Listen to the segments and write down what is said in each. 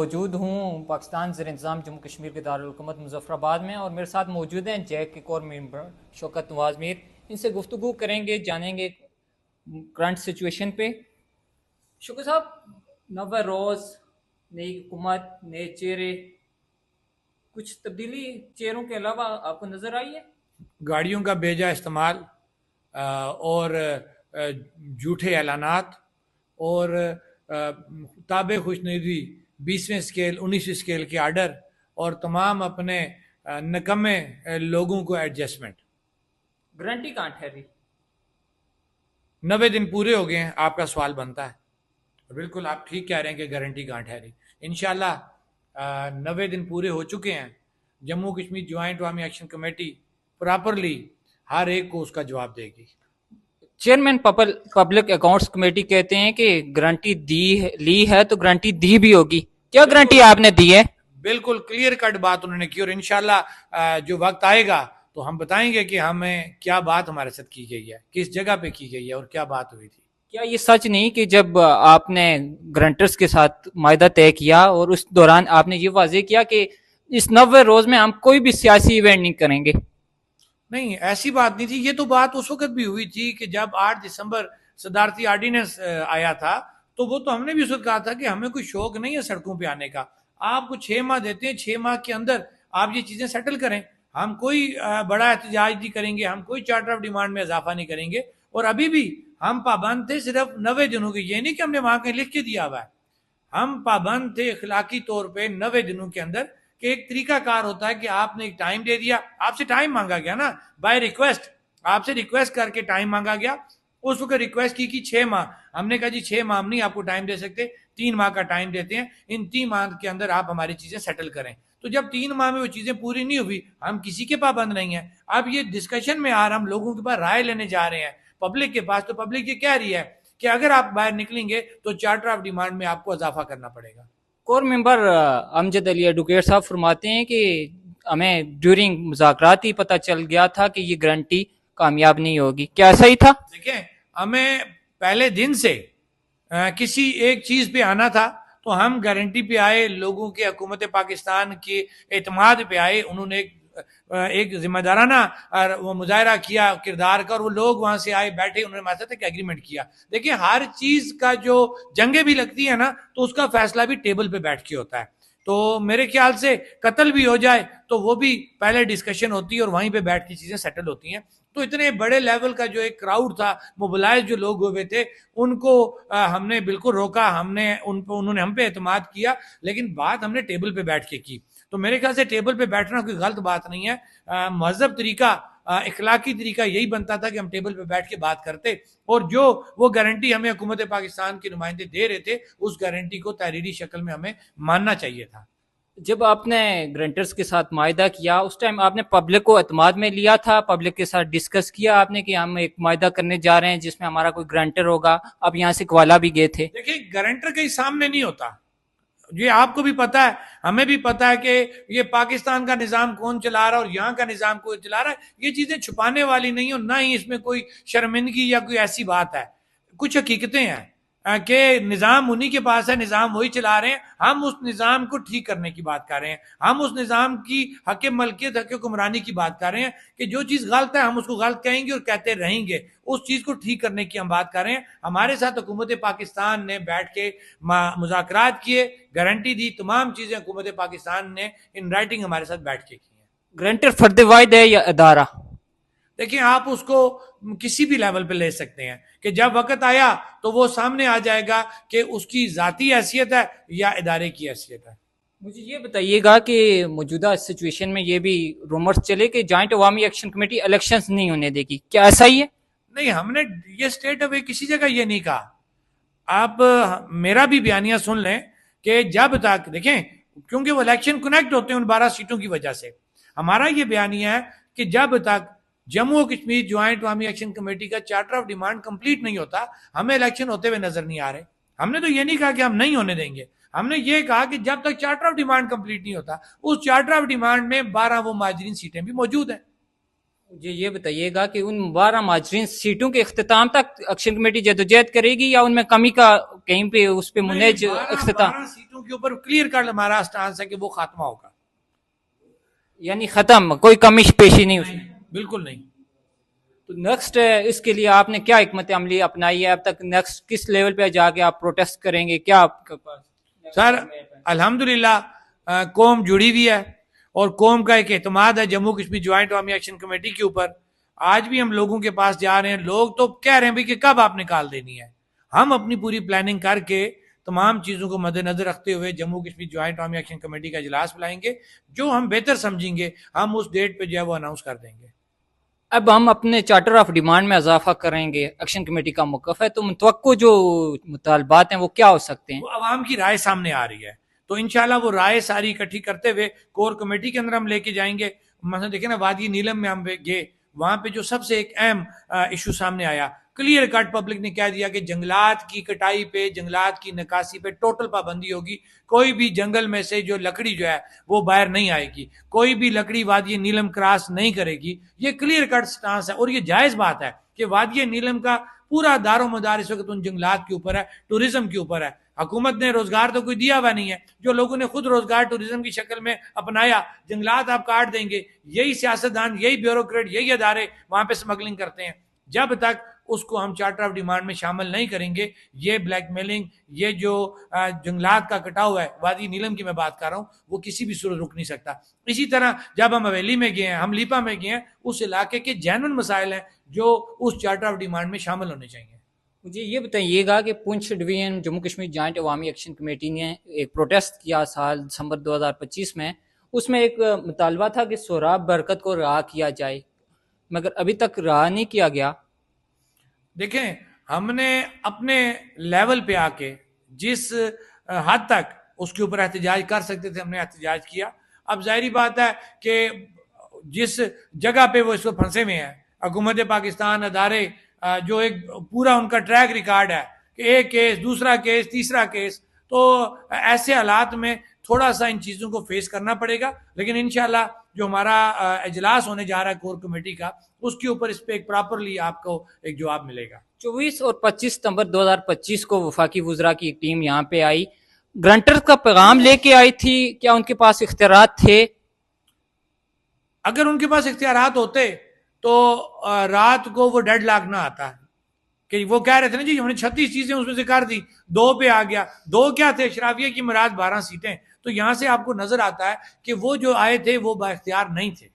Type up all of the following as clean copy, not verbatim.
موجود ہوں پاکستان زیر انتظام جموں کشمیر کے دارالحکومت مظفر آباد میں، اور میرے ساتھ موجود ہیں جیک کے کور ممبر شوکت نواز میر. ان سے گفتگو کریں گے، جانیں گے کرنٹ سچویشن پہ. شوکت صاحب، 90 روز، نئی حکومت، نئے چہرے، کچھ تبدیلی چہروں کے علاوہ آپ کو نظر آئی ہے؟ گاڑیوں کا بیجا استعمال اور جھوٹے اعلانات اور تابع خوشنودی 20ویں اسکیل 19ویں اسکیل کے آرڈر اور تمام اپنے نکمے لوگوں کو ایڈجسٹمنٹ. گارنٹی کہاں ٹھہری؟ 90 دن پورے ہو گئے ہیں. آپ کا سوال بنتا ہے. بالکل آپ ٹھیک کہہ رہے ہیں کہ گارنٹی کہاں ٹھہری. انشاءاللہ 90 دن پورے ہو چکے ہیں. جموں کشمیر جوائنٹ عوامی ایکشن کمیٹی پراپرلی ہر ایک کو اس کا جواب دے گی. چیئرمین پبلک اکاؤنٹس کمیٹی کہتے ہیں کہ گارنٹی لی ہے تو گارنٹی دی بھی ہوگی. کیا گارنٹی آپ نے دی ہے؟ بالکل کلیئر کٹ بات انہوں نے کی، اور انشاءاللہ جو وقت آئے گا تو ہم بتائیں گے کہ ہمیں کیا بات ہمارے ساتھ کی گئی ہے، کس جگہ پہ کی گئی ہے اور کیا بات ہوئی تھی. کیا یہ سچ نہیں کہ جب آپ نے گرانٹرز کے ساتھ معاہدہ طے کیا اور اس دوران آپ نے یہ واضح کیا کہ اس 90 روز میں ہم کوئی بھی سیاسی ایونٹ نہیں کریں گے؟ نہیں، ایسی بات نہیں تھی. یہ تو بات اس وقت بھی ہوئی تھی کہ جب 8 دسمبر صدارتی آرڈیننس آیا تھا تو وہ تو ہم نے بھی اس وقت کہا تھا کہ ہمیں کوئی شوق نہیں ہے سڑکوں پہ آنے کا. آپ کو 6 ماہ دیتے ہیں، 6 ماہ کے اندر آپ یہ چیزیں سیٹل کریں. ہم کوئی بڑا احتجاج نہیں کریں گے، ہم کوئی چارٹر آف ڈیمانڈ میں اضافہ نہیں کریں گے. اور ابھی بھی ہم پابند تھے صرف 90 دنوں کے. یہ نہیں کہ ہم نے وہاں کہیں لکھ کے دیا ہوا ہے. ہم پابند تھے اخلاقی طور پہ 90 دنوں کے اندر کہ ایک طریقہ کار ہوتا ہے کہ آپ نے ایک ٹائم دے دیا، آپ سے ٹائم مانگا گیا نا بائی ریکویسٹ، آپ سے ریکویسٹ کر کے ٹائم مانگا گیا. اس وقت ریکویسٹ کی 6 ماہ. ہم نے کہا جی 6 ماہ ہم نہیں آپ کو ٹائم دے سکتے، 3 ماہ کا ٹائم دیتے ہیں. ان 3 ماہ کے اندر آپ ہماری چیزیں سیٹل کریں. تو جب 3 ماہ میں وہ چیزیں پوری نہیں ہوئی، ہم کسی کے پابند نہیں ہیں. اب یہ ڈسکشن میں ہم لوگوں کے پاس رائے لینے جا رہے ہیں پبلک کے پاس. تو پبلک یہ کہہ رہی ہے کہ اگر آپ باہر نکلیں گے تو چارٹر آف ڈیمانڈ میں آپ کو اضافہ کرنا پڑے گا. کور ممبر امجد علی ایڈوکیٹ صاحب فرماتے ہیں کہ ہمیں ڈیورنگ مذاکرات ہی پتہ چل گیا تھا کہ یہ گارنٹی کامیاب نہیں ہوگی. کیا ایسا ہی تھا؟ دیکھیں، ہمیں پہلے دن سے کسی ایک چیز پہ آنا تھا تو ہم گارنٹی پہ آئے. لوگوں کے حکومت پاکستان کے اعتماد پہ آئے. انہوں نے ایک ذمہ دارانہ وہ مظاہرہ کیا کردار کا، اور وہ لوگ وہاں سے آئے بیٹھے، انہوں نے ہمارے ساتھ ایک ایگریمنٹ کیا. دیکھیں، ہر چیز کا جو جنگیں بھی لگتی ہیں نا تو اس کا فیصلہ بھی ٹیبل پہ بیٹھ کے ہوتا ہے. تو میرے خیال سے قتل بھی ہو جائے تو وہ بھی پہلے ڈسکشن ہوتی ہے اور وہیں پہ بیٹھ کی چیزیں سیٹل ہوتی ہیں. تو اتنے بڑے لیول کا جو ایک کراؤڈ تھا، موبلائز جو لوگ ہوئے تھے، ان کو ہم نے بالکل روکا. انہوں نے ہم پہ اعتماد کیا، لیکن بات ہم نے ٹیبل پہ بیٹھ کے کی. تو میرے خیال سے ٹیبل پہ بیٹھنا کوئی غلط بات نہیں ہے. مہذب طریقہ، اخلاقی طریقہ یہی بنتا تھا کہ ہم ٹیبل پہ بیٹھ کے بات کرتے، اور جو وہ گارنٹی ہمیں حکومت پاکستان کے نمائندے دے رہے تھے اس گارنٹی کو تحریری شکل میں ہمیں ماننا چاہیے تھا. جب آپ نے گرانٹرز کے ساتھ معاہدہ کیا اس ٹائم آپ نے پبلک کو اعتماد میں لیا تھا؟ پبلک کےساتھ ڈسکس کیا آپ نے کہ ہم ایک معاہدہ کرنے جا رہے ہیں جس میں ہمارا کوئی گرانٹر ہوگا؟ آپ یہاں سے کوالا بھی گئے تھے. دیکھیں، گارنٹر کہیں سامنے نہیں ہوتا. یہ آپ کو بھی پتا ہے، ہمیں بھی پتا ہے کہ یہ پاکستان کا نظام کون چلا رہا ہے اور یہاں کا نظام کون چلا رہا ہے. یہ چیزیں چھپانے والی نہیں، اور نہ ہی اس میں کوئی شرمندگی یا کوئی ایسی بات ہے. کچھ حقیقتیں ہیں کہ نظام انہی کے پاس ہے، نظام وہی چلا رہے ہیں. ہم اس نظام کو ٹھیک کرنے کی بات کر رہے ہیں. ہم اس نظام کی حق ملکیت، حق حکمرانی کی بات کر رہے ہیں کہ جو چیز غلط ہے ہم اس کو غلط کہیں گے اور کہتے رہیں گے. اس چیز کو ٹھیک کرنے کی ہم بات کر رہے ہیں. ہمارے ساتھ حکومت پاکستان نے بیٹھ کے مذاکرات کیے، گارنٹی دی. تمام چیزیں حکومت پاکستان نے ان رائٹنگ ہمارے ساتھ بیٹھ کے کی ہیں. گرانٹر فرد واحد ہے یا ادارہ؟ دیکھیں، آپ اس کو کسی بھی لیول پہ لے سکتے ہیں کہ جب وقت آیا تو وہ سامنے آ جائے گا کہ اس کی ذاتی حیثیت ہے یا ادارے کی حیثیت ہے. مجھے یہ بتائیے گا کہ موجودہ سچویشن میں یہ بھی رومرز چلے کہ جوائنٹ عوامی ایکشن کمیٹی الیکشنز نہیں ہونے دے گی، کیا ایسا ہی ہے؟ نہیں، ہم نے یہ اسٹیٹ اوے کسی جگہ یہ نہیں کہا. آپ میرا بھی بیانیہ سن لیں کہ جب تک دیکھیں، کیونکہ وہ الیکشن کنیکٹ ہوتے ہیں ان 12 سیٹوں کی وجہ سے. ہمارا یہ بیانیہ ہے کہ جب تک جموں و کشمیر جوائنٹ عوامی ایکشن کمیٹی کا چارٹر آف ڈیمانڈ کمپلیٹ نہیں ہوتا ہمیں الیکشن ہوتے ہوئے نظر نہیں آ رہے. ہم نے تو یہ نہیں کہا کہ ہم نہیں ہونے دیں گے. ہم نے یہ کہا کہ جب تک چارٹر آف ڈیمانڈ کمپلیٹ نہیں ہوتا اس چارٹر آف ڈیمانڈ میں 12 وہ مہاجرین سیٹیں بھی موجود ہیں. مجھے یہ بتائیے گا کہ ان 12 مہاجرین سیٹوں کے اختتام تک ایکشن کمیٹی جدوجہد کرے گی یا ان میں کمی کا کہیں پہ اس پہ منہج اختتام؟ 12 سیٹوں کے کے اوپر کلیئر کٹ ہمارا سٹانس ہے کہ وہ خاتمہ ہوگا. یعنی ختم, کوئی کمی پیشی نہیں اس میں. بالکل نہیں. تو نیکسٹ اس کے لیے آپ نے کیا حکمت عملی اپنائی ہے اب تک؟ نیکسٹ کس لیول پہ جا کے آپ پروٹیسٹ کریں گے؟ کیا آپ کے پاس؟ سر الحمدللہ قوم جڑی ہوئی ہے اور قوم کا ایک اعتماد ہے جموں کشمیر جوائنٹ عوامی ایکشن کمیٹی کے اوپر. آج بھی ہم لوگوں کے پاس جا رہے ہیں, لوگ تو کہہ رہے ہیں بھائی کہ کب آپ نکال دینی ہے. ہم اپنی پوری پلاننگ کر کے تمام چیزوں کو مد نظر رکھتے ہوئے جموں کشمیر جوائنٹ عوامی ایکشن کمیٹی کا اجلاس بلائیں گے. جو ہم بہتر سمجھیں گے ہم اس ڈیٹ پہ جو ہے وہ اناؤنس کر دیں گے. اب ہم اپنے چارٹر آف ڈیمانڈ میں اضافہ کریں گے, ایکشن کمیٹی کا موقف ہے, تو متوقع جو مطالبات ہیں وہ کیا ہو سکتے ہیں؟ وہ عوام کی رائے سامنے آ رہی ہے, تو انشاءاللہ وہ رائے ساری اکٹھی کرتے ہوئے کور کمیٹی کے اندر ہم لے کے جائیں گے. مثلا دیکھیں نا وادی نیلم میں ہم گئے, وہاں پہ جو سب سے ایک اہم ایشو سامنے آیا, کلیئر کٹ پبلک نے کہہ دیا کہ جنگلات کی کٹائی پہ, جنگلات کی نکاسی پہ ٹوٹل پابندی ہوگی. کوئی بھی جنگل میں سے جو لکڑی جو ہے وہ باہر نہیں آئے گی, کوئی بھی لکڑی وادی نیلم کراس نہیں کرے گی. یہ کلیئر کٹ سٹانس ہے اور یہ جائز بات ہے کہ وادی نیلم کا پورا دار و مدار اس وقت ان جنگلات کے اوپر ہے, ٹوریزم کے اوپر ہے. حکومت نے روزگار تو کوئی دیا ہوا نہیں ہے, جو لوگوں نے خود روزگار ٹوریزم کی شکل میں اپنایا, جنگلات آپ کاٹ دیں گے. یہی سیاستدان, یہی بیوروکریٹ, یہی ادارے وہاں پہ سمگلنگ کرتے ہیں. جب تک اس کو ہم چارٹر آف ڈیمانڈ میں شامل نہیں کریں گے, یہ بلیک میلنگ, یہ جو جنگلات کا کٹاؤ ہے, وادی نیلم کی میں بات کر رہا ہوں, وہ کسی بھی صورت رک نہیں سکتا. اسی طرح جب ہم حویلی میں گئے ہیں, ہم لیپا میں گئے ہیں, اس علاقے کے جینون مسائل ہیں جو اس چارٹر آف ڈیمانڈ میں شامل ہونے چاہیے. مجھے یہ بتائیے گا کہ پونچھ ڈویژن جموں کشمیر جوائنٹ عوامی ایکشن کمیٹی نے ایک پروٹیسٹ کیا سال دسمبر 2025 میں, اس میں ایک مطالبہ تھا کہ سہراب برکت کو رہا کیا جائے, مگر ابھی تک رہا نہیں کیا گیا. دیکھیں ہم نے اپنے لیول پہ آ کے جس حد تک اس کے اوپر احتجاج کر سکتے تھے ہم نے احتجاج کیا. اب ظاہری بات ہے کہ جس جگہ پہ وہ اس کو پھنسے ہوئے ہیں, حکومت پاکستان, ادارے, جو ایک پورا ان کا ٹریک ریکارڈ ہے کہ ایک کیس, دوسرا کیس, تیسرا کیس, تو ایسے حالات میں تھوڑا سا ان چیزوں کو فیس کرنا پڑے گا. لیکن انشاءاللہ جو ہمارا اجلاس ہونے جا رہا ہے کور کمیٹی کا, اس کے اوپر اس پہ ایک پراپرلی آپ کو ایک جواب ملے گا. 24 اور 25 ستمبر 2025 کو وفاقی وزراء کی ایک ٹیم یہاں پہ آئی, گرانٹر کا پیغام لے کے آئی تھی. کیا ان کے پاس اختیارات تھے؟ اگر ان کے پاس اختیارات ہوتے تو رات کو وہ ڈیڈ لاک نہ آتا ہے کہ وہ کہہ رہے تھے نا جی ہم نے 36 چیزیں اس میں سے کر دی, 2 پہ آ گیا. 2 کیا تھے؟ اشرافیہ کی مراد 12 سیٹیں. تو یہاں سے آپ کو نظر آتا ہے کہ وہ جو آئے تھے وہ با اختیار نہیں تھے.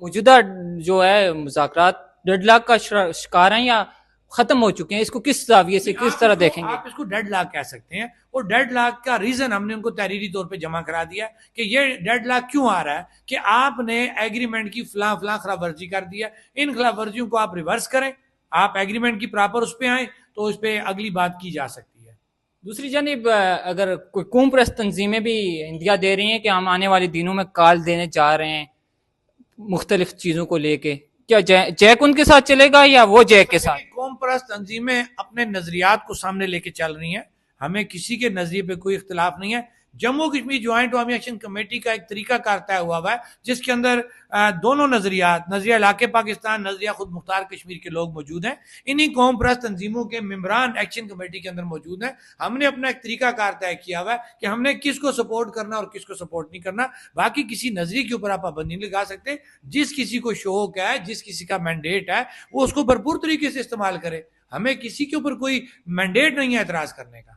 موجودہ جو ہے مذاکرات ڈیڈ لاک کا شکار ہیں یا ختم ہو چکے ہیں؟ اس کو کس زاویے سے کس طرح دیکھیں گے؟ آپ اس کو ڈیڈ لاک کہہ سکتے ہیں, اور ڈیڈ لاک کا ریزن ہم نے ان کو تحریری طور پہ جمع کرا دیا کہ یہ ڈیڈ لاک کیوں آ رہا ہے کہ آپ نے ایگریمنٹ کی فلاں خلاف ورزی کر دیا. ان خلاف ورزیوں کو آپ ریورس کریں, آپ ایگریمنٹ کی پراپر اس پہ آئیں تو اس پہ اگلی بات کی جا سکتی ہے. دوسری جانب اگر کوئی قوم پرست تنظیمیں بھی اندیا دے رہی ہیں کہ ہم آنے والے دنوں میں کال دینے جا رہے ہیں مختلف چیزوں کو لے کے, کیا جیک ان کے ساتھ چلے گا یا وہ جیک کے ساتھ؟ قوم پرست تنظیمیں اپنے نظریات کو سامنے لے کے چل رہی ہیں, ہمیں کسی کے نظریے پہ کوئی اختلاف نہیں ہے. جموں کشمیر جوائنٹ عوامی ایکشن کمیٹی کا ایک طریقہ کار طے ہوا ہے جس کے اندر دونوں نظریات, نظریہ علاقے پاکستان, نظریہ خود مختار کشمیر کے لوگ موجود ہیں. انہی قوم پرست تنظیموں کے ممبران ایکشن کمیٹی کے اندر موجود ہیں. ہم نے اپنا ایک طریقہ کار طے کیا ہوا ہے کہ ہم نے کس کو سپورٹ کرنا اور کس کو سپورٹ نہیں کرنا. باقی کسی نظریے کے اوپر آپ پابندی نہیں لگا سکتے. جس کسی کو شوق ہے, جس کسی کا مینڈیٹ ہے, وہ اس کو بھرپور طریقے سے استعمال کرے. ہمیں کسی کے اوپر کوئی مینڈیٹ نہیں ہے اعتراض کرنے کا.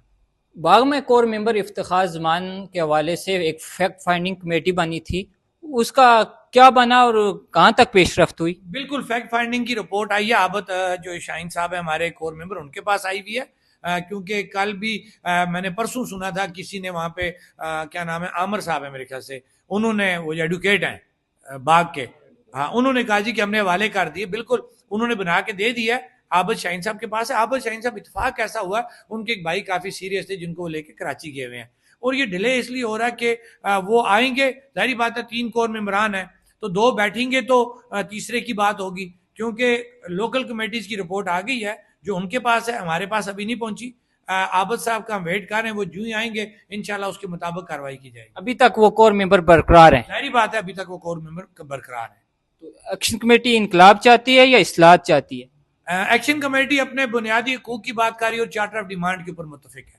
باغ میں کور ممبر افتخار زمان کے حوالے سے ایک فیکٹ فائنڈنگ کمیٹی بنی تھی, اس کا کیا بنا اور کہاں تک پیش رفت ہوئی؟ بالکل فیکٹ فائنڈنگ کی رپورٹ آئی ہے. عابد جو شاہین صاحب ہے ہمارے کور ممبر, ان کے پاس آئی ہوئی ہے, کیونکہ کل بھی میں نے پرسوں سنا تھا کسی نے وہاں پہ کیا نام ہے, عامر صاحب ہے میرے خیال سے, انہوں نے, وہ ایڈوکیٹ ہیں باغ کے, ہاں, انہوں نے کہا جی کہ ہم نے حوالے کر دیے. بالکل انہوں نے بنا کے دے دیا. عابد شاہین صاحب کے پاس ہے. عابد شاہین صاحب اتفاق ایسا ہوا ان کے ایک بھائی کافی سیریس تھے جن کو وہ لے کے کراچی گئے ہوئے ہیں, اور یہ ڈیلے اس لیے ہو رہا ہے کہ وہ آئیں گے, ظاہری بات ہے 3 کور ممبران ہیں تو 2 بیٹھیں گے تو تیسرے کی بات ہوگی, کیونکہ لوکل کمیٹیز کی رپورٹ آ گئی ہے جو ان کے پاس ہے, ہمارے پاس ابھی نہیں پہنچی. عابد صاحب کا ہم ویٹ کر رہے ہیں, وہ جو ہی آئیں گے انشاءاللہ اس کے مطابق کاروائی کی جائے گی. ابھی تک وہ کور ممبر برقرار ہیں؟ ظاہری بات ہے ابھی تک وہ کور ممبر برقرار ہیں. تو ایکشن کمیٹی انقلاب چاہتی ہے یا اصلاحات چاہتی ہے؟ ایکشن کمیٹی اپنے بنیادی حقوق کی بات کر رہی ہے اور چارٹر آف ڈیمانڈ کے اوپر متفق ہے.